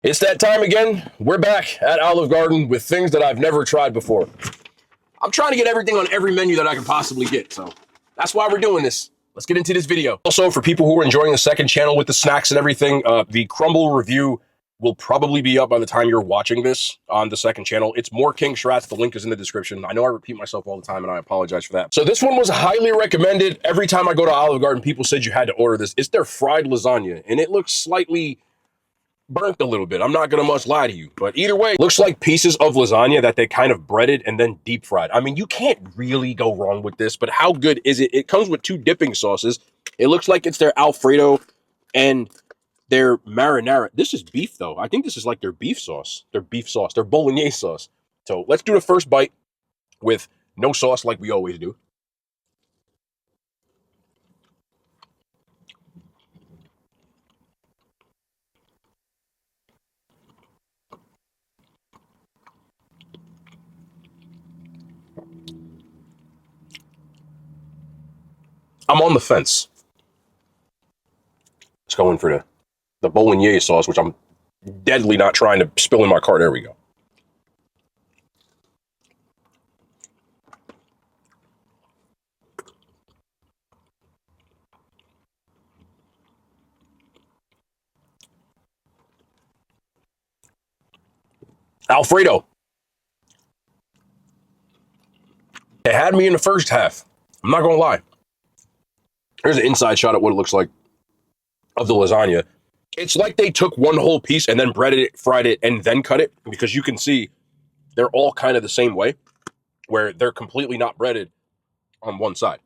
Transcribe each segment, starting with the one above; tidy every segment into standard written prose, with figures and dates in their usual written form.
It's that time again. We're back at Olive Garden with things that I've never tried before. I'm trying to get everything on every menu that I can possibly get, so that's why we're doing this. Let's get into this video. Also, for people who are enjoying the second channel with the snacks and everything, the crumble review will probably be up by the time you're watching this on the second channel. It's more King Shrats. The link is in the description. I know I repeat myself all the time, and I apologize for that. So this one was highly recommended. Every time I go to Olive Garden, people said you had to order this. It's their fried lasagna, and it looks slightly burnt a little bit. I'm not gonna much lie to you, but either way, looks like pieces of lasagna that they kind of breaded and then deep fried. I mean, you can't really go wrong with this, but how good is it? It comes with two dipping sauces. It looks like it's their Alfredo and their marinara. This is beef though. I think this is like their beef sauce, their bolognese sauce. So let's do the first bite with no sauce like we always do. I'm on the fence. Let's go in for the bolognese sauce, which I'm deadly not trying to spill in my cart. There we go. Alfredo. It had me in the first half. I'm not going to lie. Here's an inside shot at what it looks like of the lasagna. It's like they took one whole piece and then breaded it, fried it, and then cut it, because you can see they're all kind of the same way, where they're completely not breaded on one side.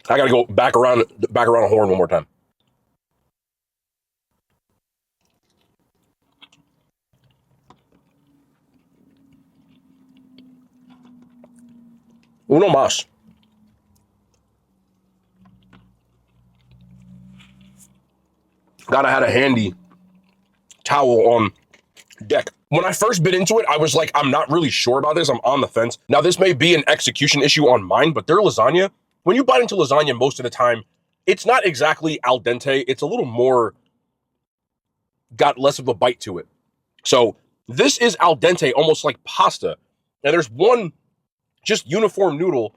I got to go back around a horn one more time. Uno más. Gotta have a handy towel on deck. When I first bit into it, I was like, I'm not really sure about this. I'm on the fence. Now, this may be an execution issue on mine, but their lasagna, when you bite into lasagna most of the time, it's not exactly al dente. It's a little more, got less of a bite to it. So this is al dente, almost like pasta. And there's one just uniform noodle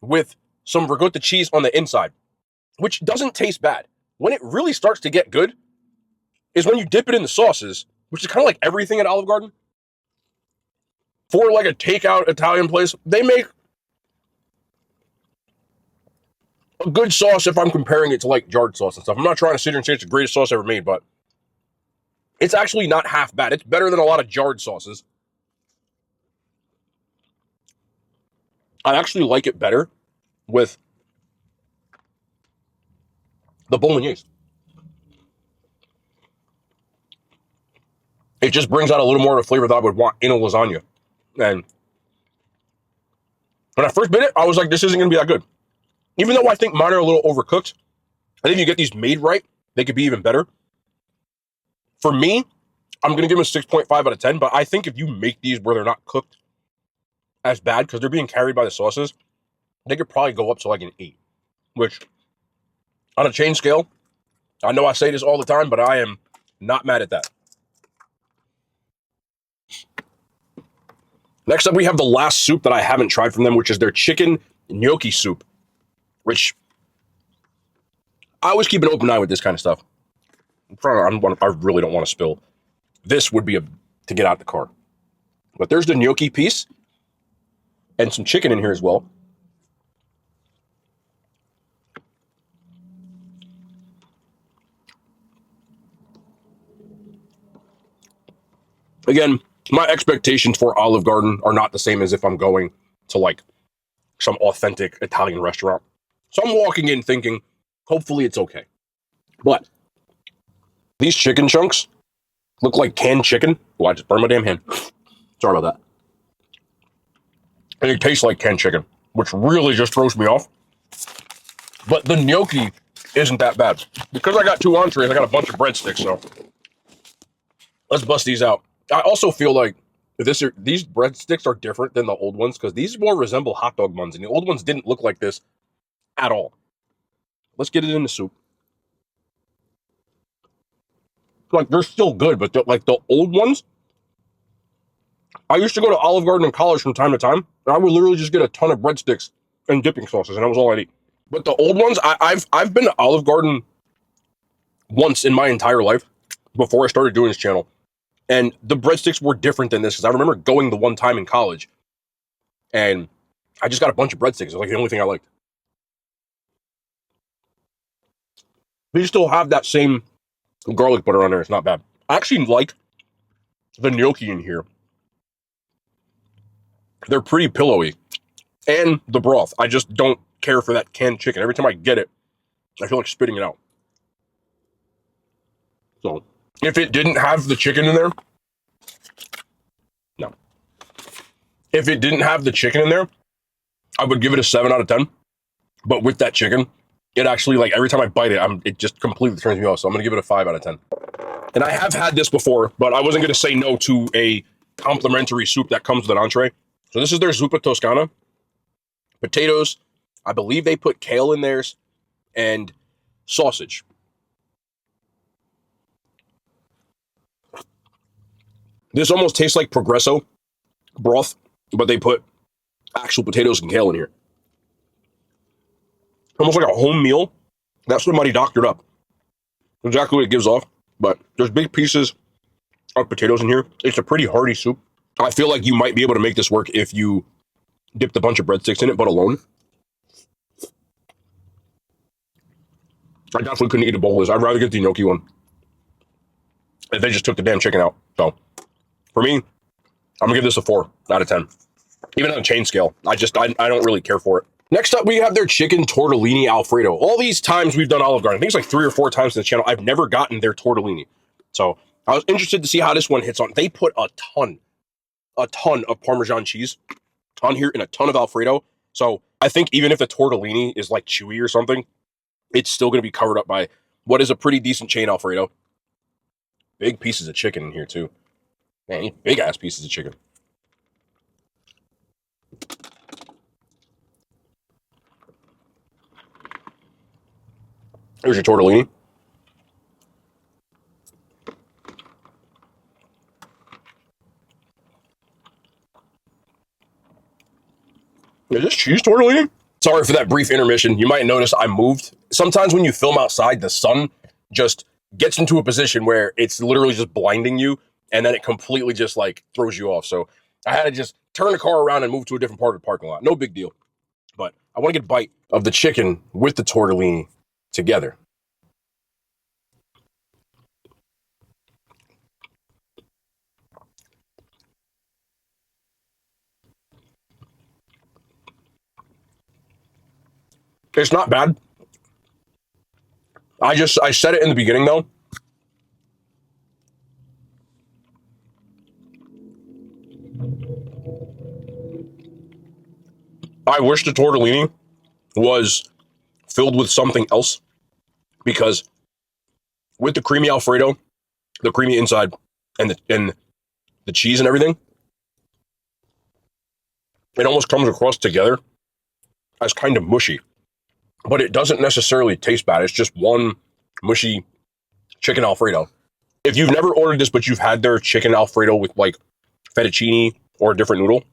with some ricotta cheese on the inside, which doesn't taste bad. When it really starts to get good is when you dip it in the sauces, which is kind of like everything at Olive Garden. For like a takeout Italian place, they make a good sauce if I'm comparing it to like jarred sauce and stuff. I'm not trying to sit here and say it's the greatest sauce ever made, but it's actually not half bad. It's better than a lot of jarred sauces. I actually like it better with the bolognese. It just brings out a little more of a flavor that I would want in a lasagna. And when I first bit it, I was like, this isn't going to be that good. Even though I think mine are a little overcooked, I think if you get these made right, they could be even better. For me, I'm going to give them a 6.5 out of 10, but I think if you make these where they're not cooked as bad because they're being carried by the sauces, they could probably go up to like an 8, which on a chain scale, I know I say this all the time, but I am not mad at that. Next up, we have the last soup that I haven't tried from them, which is their chicken gnocchi soup, which I always keep an open eye with this kind of stuff. I really don't want to spill. This would be to get out the car. But there's the gnocchi piece and some chicken in here as well. Again, my expectations for Olive Garden are not the same as if I'm going to like some authentic Italian restaurant. So I'm walking in thinking, hopefully it's okay. But these chicken chunks look like canned chicken. Oh, I just burned my damn hand. Sorry about that. And it tastes like canned chicken, which really just throws me off. But the gnocchi isn't that bad. Because I got 2 entrees, I got a bunch of breadsticks, so let's bust these out. I also feel like These breadsticks are different than the old ones because these more resemble hot dog buns, and the old ones didn't look like this at all. Let's get it in the soup. Like, they're still good, but like the old ones, I used to go to Olive Garden in college from time to time, and I would literally just get a ton of breadsticks and dipping sauces, and that was all I'd eat. But the old ones, I've been to Olive Garden once in my entire life before I started doing this channel, and the breadsticks were different than this because I remember going the one time in college, and I just got a bunch of breadsticks. It was like the only thing I liked. They still have that same garlic butter on there. It's not bad. I actually like the gnocchi in here. They're pretty pillowy. And the broth. I just don't care for that canned chicken. Every time I get it, I feel like spitting it out. So, if it didn't have the chicken in there, no. If it didn't have the chicken in there, I would give it a 7 out of 10. But with that chicken, it actually, like, every time I bite it, it just completely turns me off. So I'm going to give it a 5 out of 10. And I have had this before, but I wasn't going to say no to a complimentary soup that comes with an entree. So this is their zuppa toscana. Potatoes. I believe they put kale in theirs. And sausage. This almost tastes like Progresso broth, but they put actual potatoes and kale in here. Almost like a home meal that somebody doctored up. Exactly what it gives off, but there's big pieces of potatoes in here. It's a pretty hearty soup. I feel like you might be able to make this work if you dipped a bunch of breadsticks in it, but alone. I definitely couldn't eat a bowl of this. I'd rather get the gnocchi one. If they just took the damn chicken out. So, for me, I'm gonna give this a 4 out of 10. Even on a chain scale, I don't really care for it. Next up, we have their chicken tortellini Alfredo. All these times we've done Olive Garden, I think it's like 3 or 4 times in the channel, I've never gotten their tortellini. So I was interested to see how this one hits on. They put a ton of Parmesan cheese on here and a ton of Alfredo. So I think even if the tortellini is like chewy or something, it's still going to be covered up by what is a pretty decent chain Alfredo. Big pieces of chicken in here too. Man, big ass pieces of chicken. Here's your tortellini. Is this cheese tortellini? Sorry for that brief intermission. You might notice I moved. Sometimes when you film outside, the sun just gets into a position where it's literally just blinding you, and then it completely just like throws you off. So I had to just turn the car around and move to a different part of the parking lot. No big deal. But I want to get a bite of the chicken with the tortellini together. It's not bad. I said it in the beginning though. I wish the tortellini was filled with something else, because with the creamy Alfredo, the creamy inside, and the cheese and everything, it almost comes across together as kind of mushy. But it doesn't necessarily taste bad. It's just one mushy chicken Alfredo. If you've never ordered this, but you've had their chicken Alfredo with like fettuccine or a different noodle,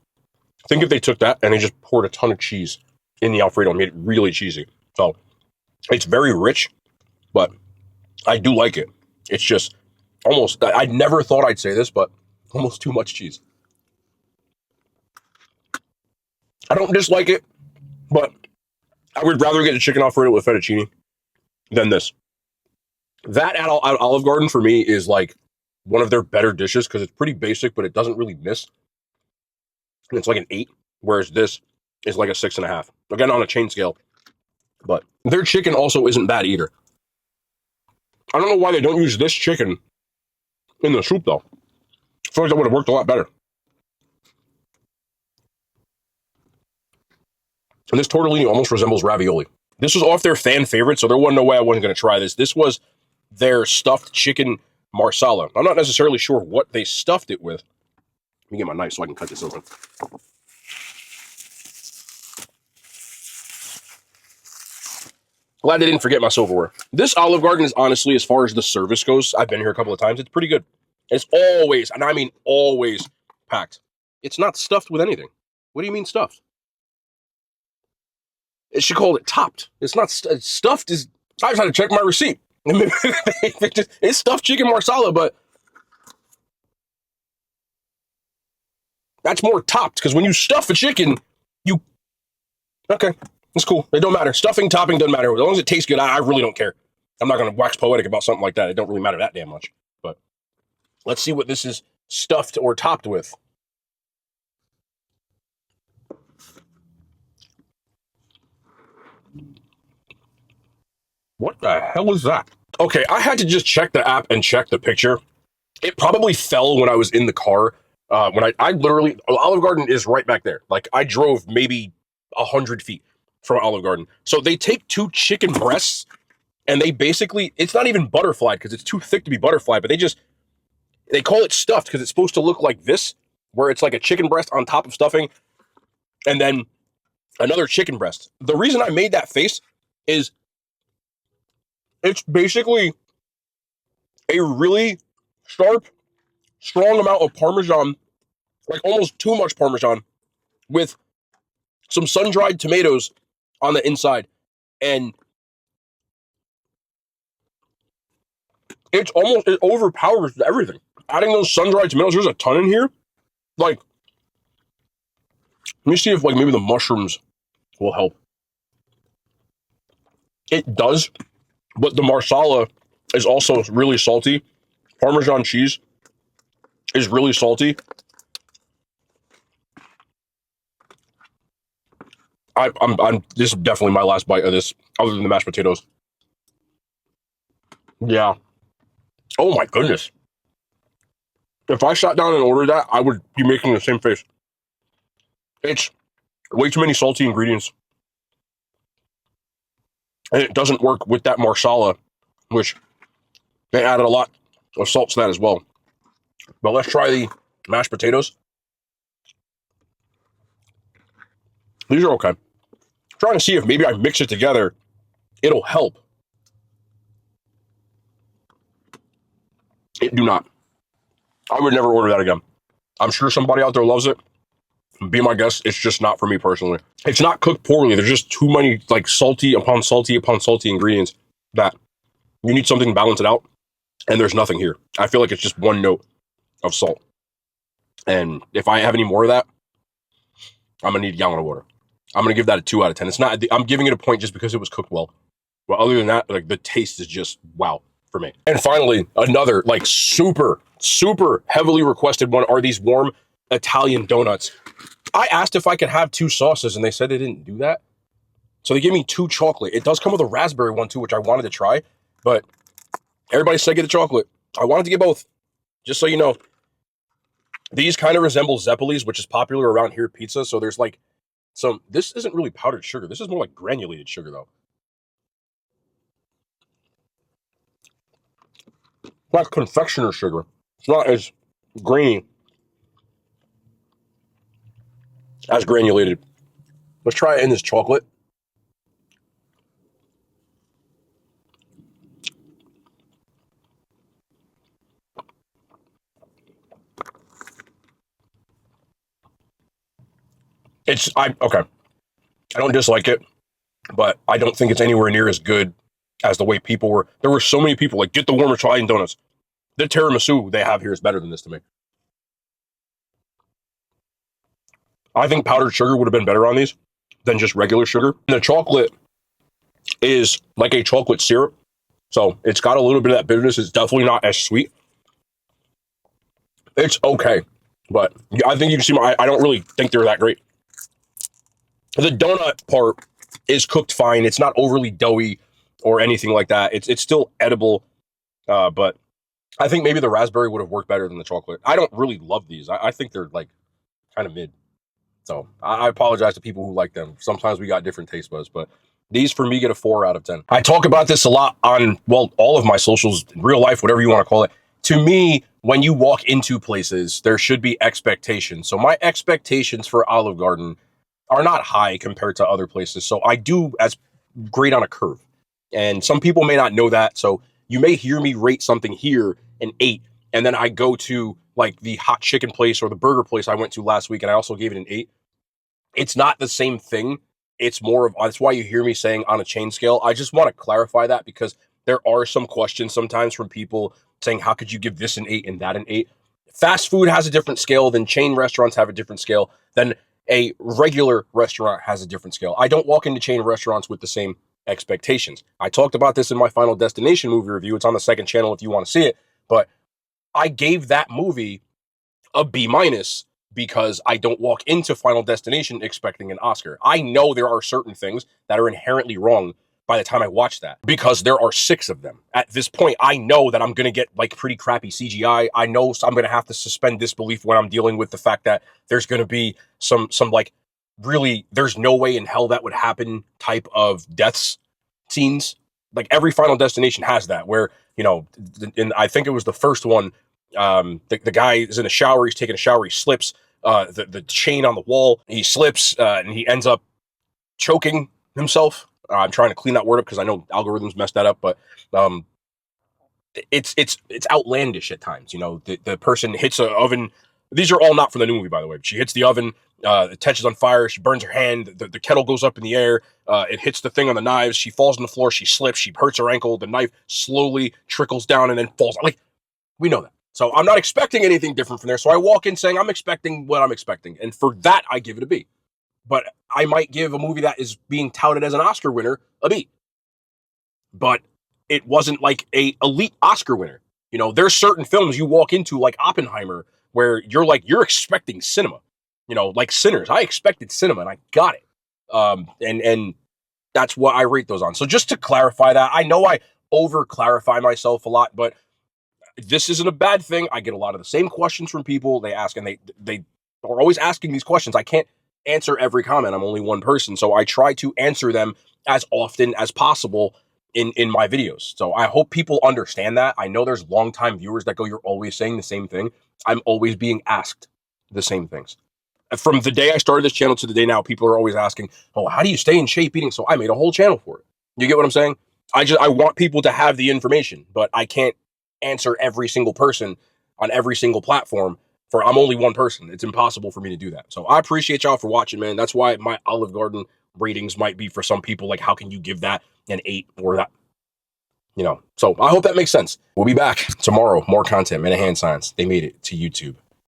think if they took that and they just poured a ton of cheese in the Alfredo and made it really cheesy. So it's very rich, but I do like it. It's just almost, I never thought I'd say this, but almost too much cheese. I don't dislike it, but I would rather get a chicken Alfredo with fettuccine than this. That at Olive Garden for me is like one of their better dishes because it's pretty basic, but it doesn't really miss. And it's like an 8, whereas this is like a 6.5. Again, on a chain scale. But their chicken also isn't bad either. I don't know why they don't use this chicken in the soup though. I feel like that would have worked a lot better. And this tortellini almost resembles ravioli. This was off their fan favorite, so there wasn't no way I wasn't going to try this. This was their stuffed chicken marsala. I'm not necessarily sure what they stuffed it with, me get my knife so I can cut this open. Glad they didn't forget my silverware. This Olive Garden is honestly, as far as the service goes, I've been here a couple of times, it's pretty good. It's always, and I mean always, packed. It's not stuffed with anything. What do you mean stuffed? It should call it topped. It's not stuffed. I just had to check my receipt. It's stuffed chicken marsala, but that's more topped, because when you stuff a chicken, okay, it's cool. It don't matter. Stuffing, topping doesn't matter. As long as it tastes good, I really don't care. I'm not going to wax poetic about something like that. It don't really matter that damn much. But let's see what this is stuffed or topped with. What the hell is that? Okay, I had to just check the app and check the picture. It probably fell when I was in the car. When I literally, Olive Garden is right back there. Like, I drove maybe 100 feet from Olive Garden. So they take 2 chicken breasts and they basically, it's not even butterflied because it's too thick to be butterflied, but they call it stuffed because it's supposed to look like this, where it's like a chicken breast on top of stuffing and then another chicken breast. The reason I made that face is it's basically a really sharp, strong amount of Parmesan, like almost too much Parmesan, with some sun-dried tomatoes on the inside. And it overpowers everything. Adding those sun-dried tomatoes, there's a ton in here. Like, let me see if like maybe the mushrooms will help. It does, but the marsala is also really salty. Parmesan cheese is really salty. This is definitely my last bite of this, other than the mashed potatoes. Yeah. Oh my goodness. If I sat down and ordered that, I would be making the same face. It's way too many salty ingredients. And it doesn't work with that marsala, which they added a lot of salt to that as well. But let's try the mashed potatoes. These are okay. I'm trying to see if maybe I mix it together, it'll help. It do not. I would never order that again. I'm sure somebody out there loves it. Be my guest, it's just not for me personally. It's not cooked poorly. There's just too many like salty upon salty upon salty ingredients that you need something to balance it out. And there's nothing here. I feel like it's just one note of salt. And if I have any more of that, I'm gonna need a gallon of water. I'm gonna give that a 2 out of 10. It's not, I'm giving it a point just because it was cooked well. But other than that, like the taste is just wow for me. And finally, another like super heavily requested one are these warm Italian donuts. I asked if I could have 2 sauces and they said they didn't do that. So they gave me 2 chocolate. It does come with a raspberry one too, which I wanted to try, but everybody said get the chocolate. I wanted to get both. Just so you know, these kind of resemble Zeppelis, which is popular around here pizza. So there's like this isn't really powdered sugar. This is more like granulated sugar though. It's not confectioner sugar. It's not as grainy as granulated. Let's try it in this chocolate. Okay. I don't dislike it, but I don't think it's anywhere near as good as the way people were. There were so many people like, get the warm Italian donuts. The tiramisu they have here is better than this to me. I think powdered sugar would have been better on these than just regular sugar. And the chocolate is like a chocolate syrup. So it's got a little bit of that bitterness. It's definitely not as sweet. It's okay. But I think you can see I don't really think they're that great. The donut part is cooked fine. It's not overly doughy or anything like that. It's still edible. But I think maybe the raspberry would have worked better than the chocolate. I don't really love these. I think they're like kind of mid. So I apologize to people who like them. Sometimes we got different taste buds, but these for me get a 4 out of 10. I talk about this a lot on, well, all of my socials, real life, whatever you want to call it. To me, when you walk into places, there should be expectations. So my expectations for Olive Garden are not high compared to other places. So I do as great on a curve. And some people may not know that. So you may hear me rate something here an 8, and then I go to like the hot chicken place or the burger place I went to last week, and I also gave it an 8. It's not the same thing. It's more of, that's why you hear me saying on a chain scale. I just want to clarify that because there are some questions sometimes from people saying, how could you give this an 8 and that an 8? Fast food has a different scale than chain restaurants have a different scale than a regular restaurant has a different scale. I don't walk into chain restaurants with the same expectations. I talked about this in my Final Destination movie review. It's on the second channel if you want to see it. But I gave that movie a B- because I don't walk into Final Destination expecting an Oscar. I know there are certain things that are inherently wrong by the time I watch that because there are 6 of them. At this point, I know that I'm going to get like pretty crappy CGI. I know I'm going to have to suspend disbelief when I'm dealing with the fact that there's going to be some like really there's no way in hell that would happen type of deaths scenes. Like every Final Destination has that where, you know, and I think it was the first one, the guy is in a shower, he's taking a shower, he slips, the chain on the wall, he slips, and he ends up choking himself. I'm trying to clean that word up because I know algorithms messed that up, but it's outlandish at times. You know, the person hits an oven. These are all not from the new movie, by the way. She hits the oven, it catches on fire, she burns her hand, the kettle goes up in the air, it hits the thing on the knives, she falls on the floor, she slips, she hurts her ankle, the knife slowly trickles down and then falls. Like, we know that. So I'm not expecting anything different from there. So I walk in saying I'm expecting what I'm expecting. And for that, I give it a B. But I might give a movie that is being touted as an Oscar winner a B. But it wasn't like a elite Oscar winner. You know, there's certain films you walk into like Oppenheimer where you're expecting cinema. You know, like Sinners. I expected cinema and I got it. And that's what I rate those on. So just to clarify that, I know I over clarify myself a lot, but this isn't a bad thing. I get a lot of the same questions from people. They ask, and they are always asking these questions. I can't answer every comment. I'm only one person, so I try to answer them as often as possible in my videos. So I hope people understand that. I know there's longtime viewers that go, "You're always saying the same thing." I'm always being asked the same things. From the day I started this channel to the day now, people are always asking, "Oh, how do you stay in shape eating?" So I made a whole channel for it. You get what I'm saying? I want people to have the information, but I can't answer every single person on every single platform. I'm only one person. It's impossible for me to do that. So I appreciate y'all for watching, man. That's why my Olive Garden ratings might be for some people like, how can you give that an 8 or that, you know? So I hope that makes sense. We'll be back tomorrow. More content. Man of Hand Science. They made it to YouTube.